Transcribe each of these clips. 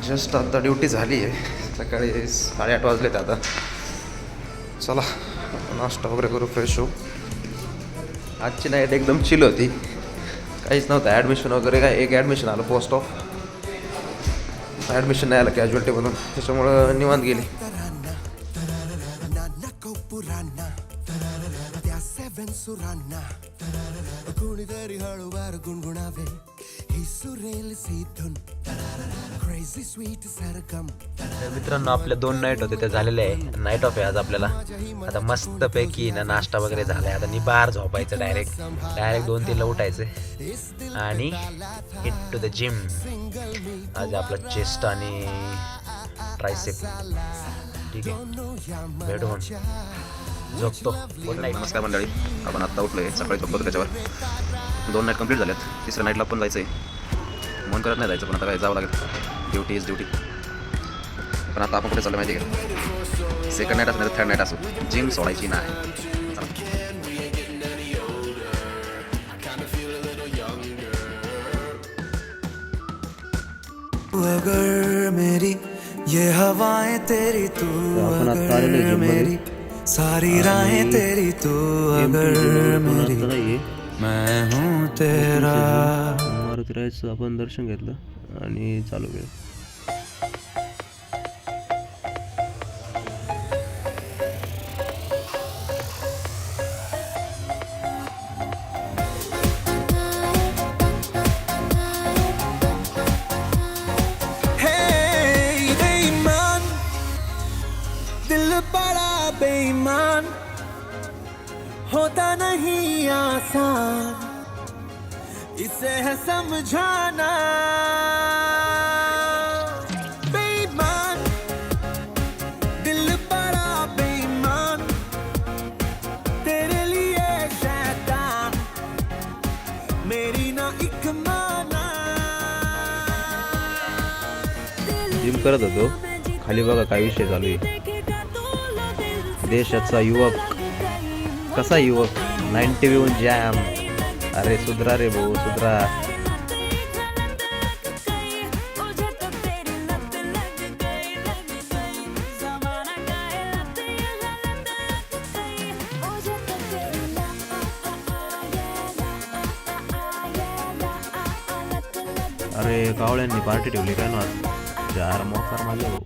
Just आता duty झाली आहे, सकाळी 8:30 वाजलेत आता. चला नाश्ता वगैरे करू, फ्रेश होऊ. आजची नाईट एकदम चिल होती, काहीच नव्हतं. ॲडमिशन वगैरे काय, एक ॲडमिशन आलं पोस्ट ऑफ, ॲडमिशन नाही आलं कॅज्युअल्टी म्हणून, त्याच्यामुळं निवांत गेली. मित्रांनो, आपल्या 2 नाईट होते ते झालेले आहे. नाईट ऑफ आहे आज आपल्याला. आता मस्तपैकी ना नाश्ता वगैरे झाला आहे. आता निबार झोपायचं, डायरेक्ट 2-3ला उठायचं आणि हिट टू द जिम. आज आपला चेस्ट आणि ट्रायसेप. ठीक आहे, भेटू म्हणून झोपतो. Good night. नमस्कार मंडळी, आपण आत्ता उठलो आहे. सकाळी झोपतो त्याच्यावर 2 नाईट कंप्लीट झाल्यात. 3ऱ्या नाईटला पण जायचं आहे. मन करत नाही जायचं, पण आता काय जावं लागेल. Duty is duty. पण आता आपण कुठे चाललं माहिती आहे का? सेकंड नाईट असं नाही तर 3rd नाईट असो, जिम सोडायची नाही. अगर मेरी ये हवाएं तेरी तू, अगर मेरी सारी राहें तेरी तू, अगर मेरी मैं हूँ तेरा. मारुतीरायचं आपण दर्शन घेतलं आणि चालू केलं. दिल बड़ा बेईमान होता नहीं आसान, इसे है समझाना. बेईमान दिल बड़ा बेईमान, तेरे लिए शैतान मेरी ना एक माना. जिम करत होतो, खाली बघा काय विषय चालू आहे. देशाचा युवक, कसा युवक 90 येऊन जॅम. अरे सुधरा रे भाऊ, सुधरा. अरे कावळ्यांनी पार्टी ठेवली काय ना, 4 मोकार माझ्या भाऊ.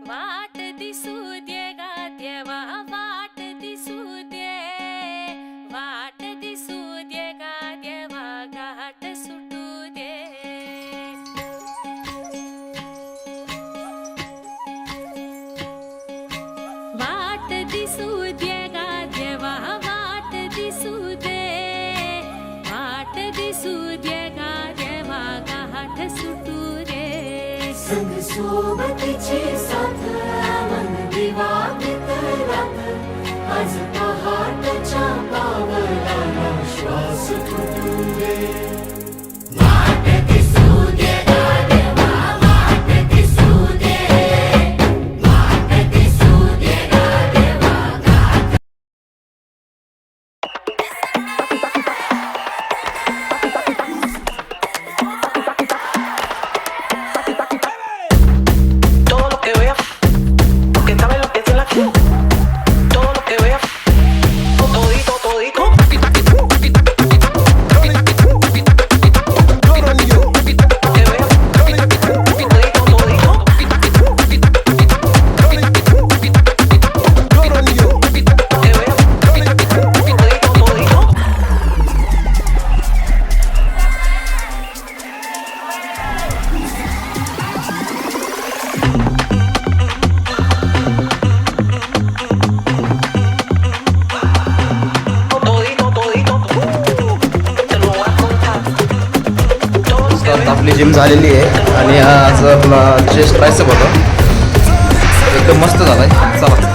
वाट दिसू दे गा देवा, वाट दिसू दे, वाट दिसू दे गा देवा, घाट सुटू दे. वाट दिसू दे गा देवा, वाट दिसू दे, वाट दिसू दे गा देवा, घाट सुटू दे. संग सोबतीची साथ, मन दिवा मित्रात, आज पहाटच्या पावलाला श्वास फुटू दे. वाट दिसू दे गा देवा, वाट दिसू दे, वाट दिसू दे गा देवा, घाट. Todo lo que vea, porque sabe lo que es la todo lo que vea, todito, todito. आपली जिम झालेली आहे आणि आज आपला चेस्ट ट्रायसेप होता, एकदम मस्त झालाय. चला.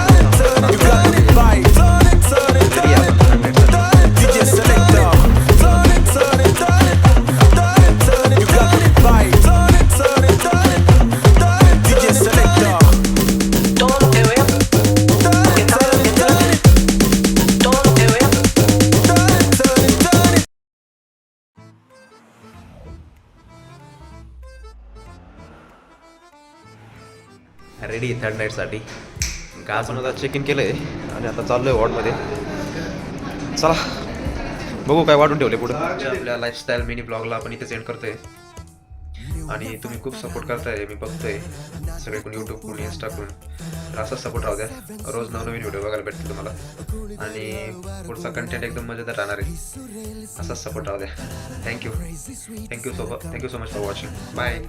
रेडी थर्ड नाईटसाठी. आपण आता चेक इन केलं आहे आणि आता चाललो आहे वॉर्डमध्ये. चला बघू काय वाढून ठेवले पुढे. आपल्या लाईफस्टाईल मिनी ब्लॉगला आपण इथे सेंड करतोय आणि तुम्ही खूप सपोर्ट करताय, मी बघतोय सगळे कोण यूट्यूबकडून इंस्टाकडून. तर असाच सपोर्ट राहू द्या, रोज नवनवीन व्हिडिओ बघायला भेटतील तुम्हाला आणि पुढचा कंटेंट एकदम मजेदार राहणार आहे. असाच सपोर्ट राहू द्या. Thank you so much for watching. Bye.